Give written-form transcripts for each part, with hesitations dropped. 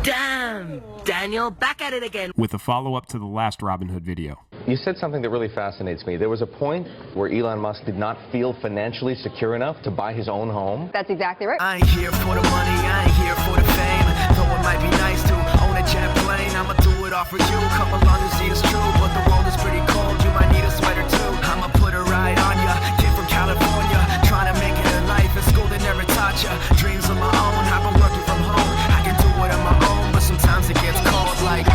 Damn, Daniel, back at it again. With a follow-up to the last Robinhood video. You said something that really fascinates me. There was a point where Elon Musk did not feel financially secure enough to buy his own home. That's exactly right. I ain't here for the money, I ain't here for the fame. Though it might be nice to own a jet plane, I'ma do it all for you. Come along and see it's true, but the world is pretty cold. You might need a sweater too. I'ma put a ride on ya. Kid from California, trying to make it in life. In school they never taught ya. Dreams of my own, I've been working from home. I can do it on my own, but sometimes it gets cold like.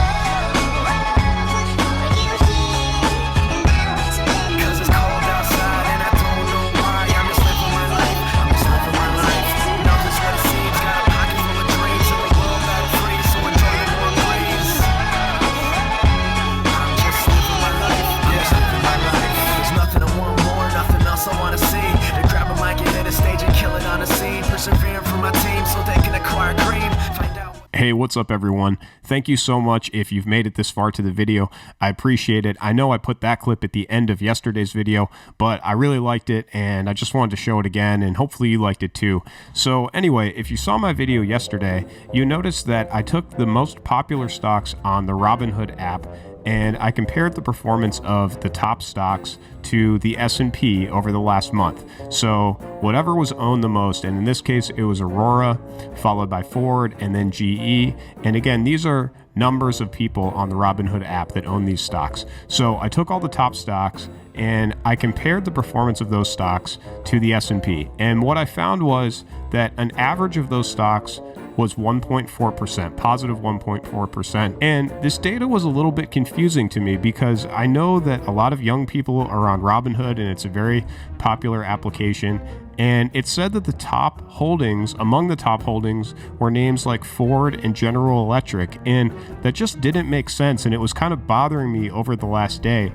Hey, what's up everyone? Thank you so much if you've made it this far to the video. I appreciate it. I know I put that clip at the end of yesterday's video, but I really liked it and I just wanted to show it again and hopefully you liked it too. So anyway, if you saw my video yesterday, you noticed that I took the most popular stocks on the Robinhood app and I compared the performance of the top stocks to the S&P over the last month. So whatever was owned the most, and in this case it was Aurora, followed by Ford, and then GE. And again, these are numbers of people on the Robinhood app that own these stocks. So I took all the top stocks and I compared the performance of those stocks to the S&P. And what I found was that an average of those stocks was 1.4%, positive 1.4%. And this data was a little bit confusing to me because I know that a lot of young people are on Robinhood and it's a very popular application. And it said that the top holdings, among the top holdings, were names like Ford and General Electric. And that just didn't make sense. And it was kind of bothering me over the last day.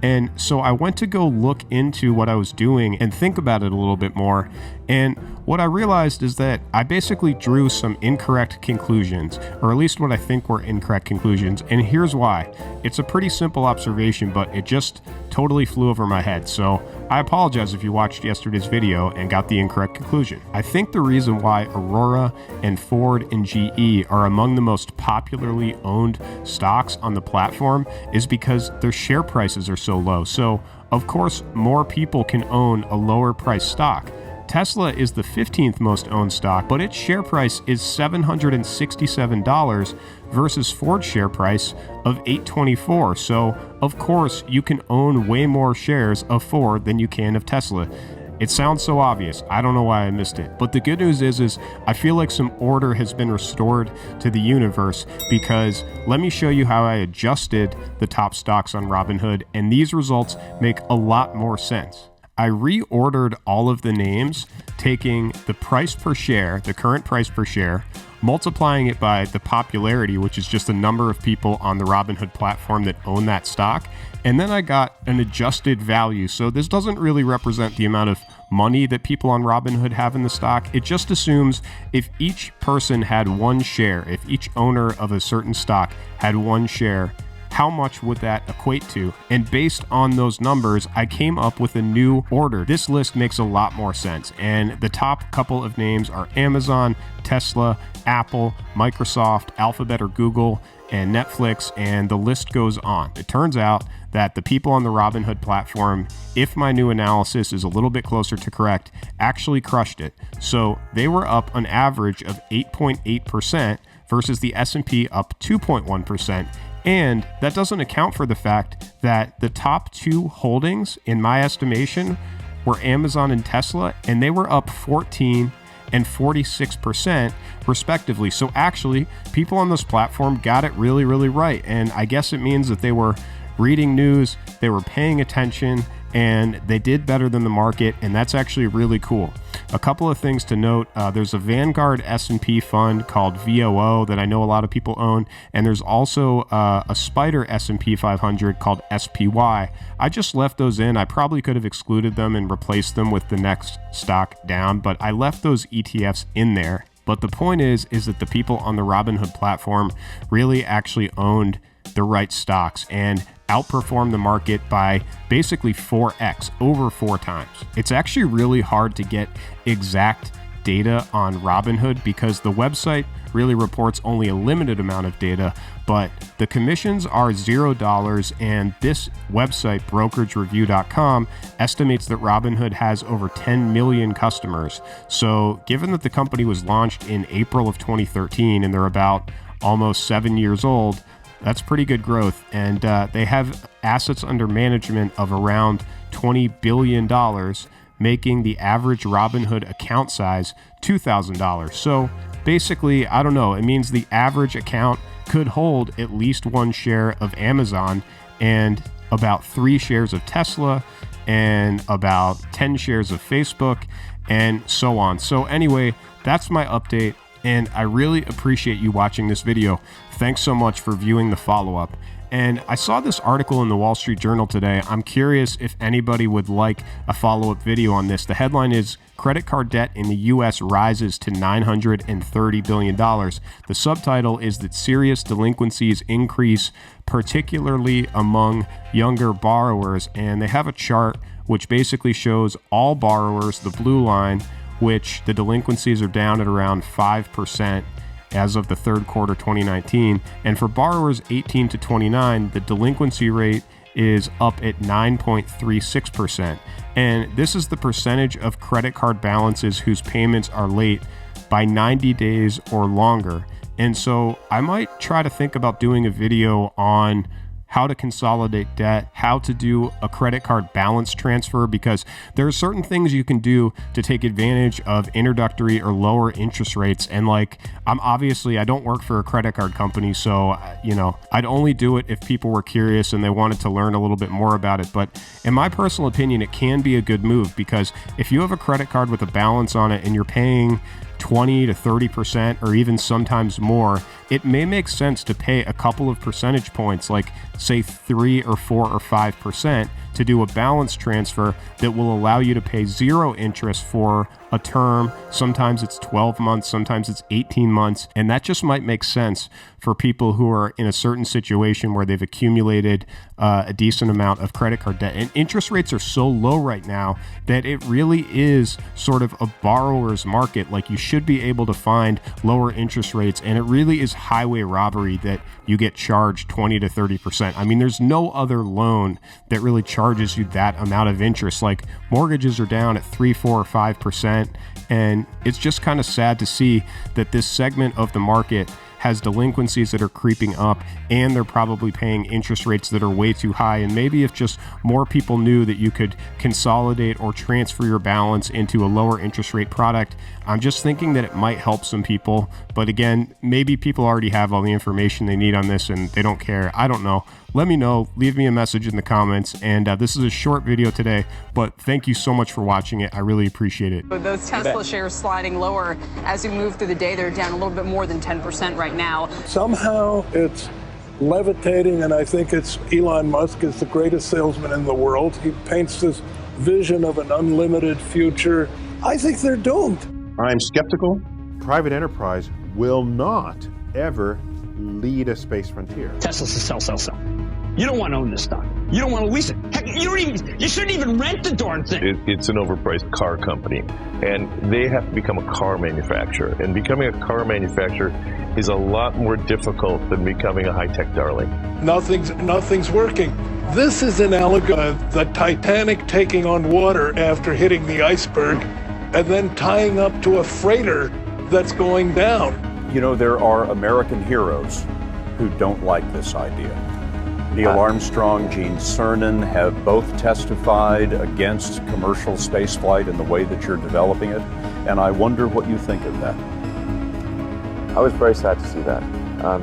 And so I went to go look into what I was doing and think about it a little bit more. And what I realized is that I basically drew some incorrect conclusions, or at least what I think were incorrect conclusions. And here's why. It's a pretty simple observation, but it just totally flew over my head. So I apologize if you watched yesterday's video and got the incorrect conclusion. I think the reason why Aurora and Ford and GE are among the most popularly owned stocks on the platform is because their share prices are so low. So of course, more people can own a lower price stock. Tesla is the 15th most owned stock, but its share price is $767 versus Ford's share price of $824. So, of course, you can own way more shares of Ford than you can of Tesla. It sounds so obvious. I don't know why I missed it. But the good news is I feel like some order has been restored to the universe because let me show you how I adjusted the top stocks on Robinhood, and these results make a lot more sense. I reordered all of the names, taking the price per share, the current price per share, multiplying it by the popularity, which is just the number of people on the Robinhood platform that own that stock. And then I got an adjusted value. So this doesn't really represent the amount of money that people on Robinhood have in the stock. It just assumes if each person had one share, if each owner of a certain stock had one share, how much would that equate to? And based on those numbers, I came up with a new order. This list makes a lot more sense. And the top couple of names are Amazon, Tesla, Apple, Microsoft, Alphabet or Google, and Netflix, and the list goes on. It turns out that the people on the Robinhood platform, if my new analysis is a little bit closer to correct, actually crushed it. So they were up an average of 8.8% versus the S&P up 2.1%. And that doesn't account for the fact that the top two holdings, in my estimation, were Amazon and Tesla, and they were up 14 and 46% respectively. So actually, people on this platform got it really, really right. And I guess it means that they were reading news, they were paying attention, and they did better than the market, and that's actually really cool. A couple of things to note, there's a Vanguard S&P fund called VOO that I know a lot of people own, and there's also a Spider S&P 500 called SPY. I just left those in. I probably could have excluded them and replaced them with the next stock down, but I left those ETFs in there. But the point is that the people on the Robinhood platform really actually owned the right stocks and outperformed the market by basically 4x, over 4 times. It's actually really hard to get exact data on Robinhood because the website really reports only a limited amount of data, but the commissions are $0, and this website, brokeragereview.com, estimates that Robinhood has over 10 million customers. So given that the company was launched in April of 2013 and they're about almost 7 years old, that's pretty good growth. And they have assets under management of around $20 billion, making the average Robinhood account size $2,000. So basically, I don't know, it means the average account could hold at least one share of Amazon and about 3 shares of Tesla and about 10 shares of Facebook and so on. So anyway, that's my update, and I really appreciate you watching this video. Thanks so much for viewing the follow-up. And I saw this article in the Wall Street Journal today. I'm curious if anybody would like a follow-up video on this. The headline is, Credit Card Debt in the U.S. Rises to $930 billion. The subtitle is that serious delinquencies increase, particularly among younger borrowers. And they have a chart which basically shows all borrowers, the blue line, which the delinquencies are down at around 5%. As of the third quarter 2019. And for borrowers 18 to 29, the delinquency rate is up at 9.36%. And this is the percentage of credit card balances whose payments are late by 90 days or longer. And so I might try to think about doing a video on how to consolidate debt, how to do a credit card balance transfer, because there are certain things you can do to take advantage of introductory or lower interest rates. And like, I don't work for a credit card company, so, I'd only do it if people were curious and they wanted to learn a little bit more about it. But in my personal opinion, it can be a good move, because if you have a credit card with a balance on it and you're paying 20 to 30% or even sometimes more, it may make sense to pay a couple of percentage points, like say 3 or 4 or 5%, to do a balance transfer that will allow you to pay 0 interest for a term. Sometimes it's 12 months, sometimes it's 18 months. And that just might make sense for people who are in a certain situation where they've accumulated a decent amount of credit card debt. And interest rates are so low right now that it really is sort of a borrower's market. Like, you should be able to find lower interest rates, and it really is highway robbery that you get charged 20 to 30%. I mean, there's no other loan that really charges you that amount of interest. Like, mortgages are down at 3, 4, or 5%. And it's just kind of sad to see that this segment of the market has delinquencies that are creeping up, and they're probably paying interest rates that are way too high. And maybe if just more people knew that you could consolidate or transfer your balance into a lower interest rate product, I'm just thinking that it might help some people. But again, maybe people already have all the information they need on this and they don't care. I don't know. Let me know. Leave me a message in the comments. And this is a short video today, but thank you so much for watching it. I really appreciate it. But those Tesla shares sliding lower as we move through the day. They're down a little bit more than 10% right now. Somehow it's levitating, and I think it's Elon Musk is the greatest salesman in the world. He paints this vision of an unlimited future. I think they're doomed. I'm skeptical. Private enterprise will not ever lead a space frontier. Tesla's a sell, sell, sell. You don't want to own this stock. You don't want to lease it. Heck, you shouldn't even rent the darn thing. It's an overpriced car company, and they have to become a car manufacturer. And becoming a car manufacturer is a lot more difficult than becoming a high-tech darling. Nothing's working. This is analogous to the Titanic taking on water after hitting the iceberg and then tying up to a freighter that's going down. You know, there are American heroes who don't like this idea. Neil Armstrong, Gene Cernan have both testified against commercial spaceflight in the way that you're developing it, and I wonder what you think of that. I was very sad to see that,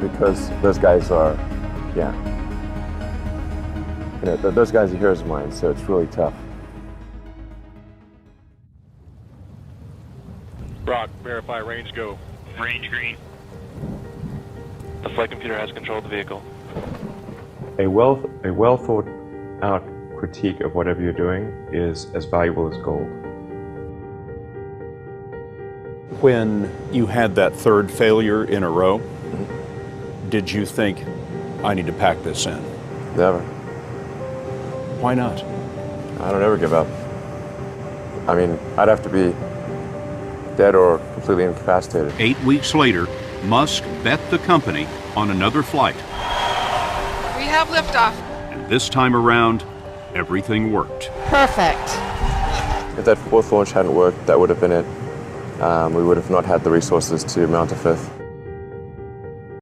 because those guys are, those guys are heroes of mine, so it's really tough. Brock, verify range go. Range green. The flight computer has control of the vehicle. A well thought out critique of whatever you're doing is as valuable as gold. When you had that third failure in a row, did you think, I need to pack this in? Never. Why not? I don't ever give up. I mean, I'd have to be dead or completely incapacitated. 8 weeks later, Musk bet the company on another flight. We have liftoff. And this time around, everything worked. Perfect. If that fourth launch hadn't worked, that would have been it. We would have not had the resources to mount a fifth.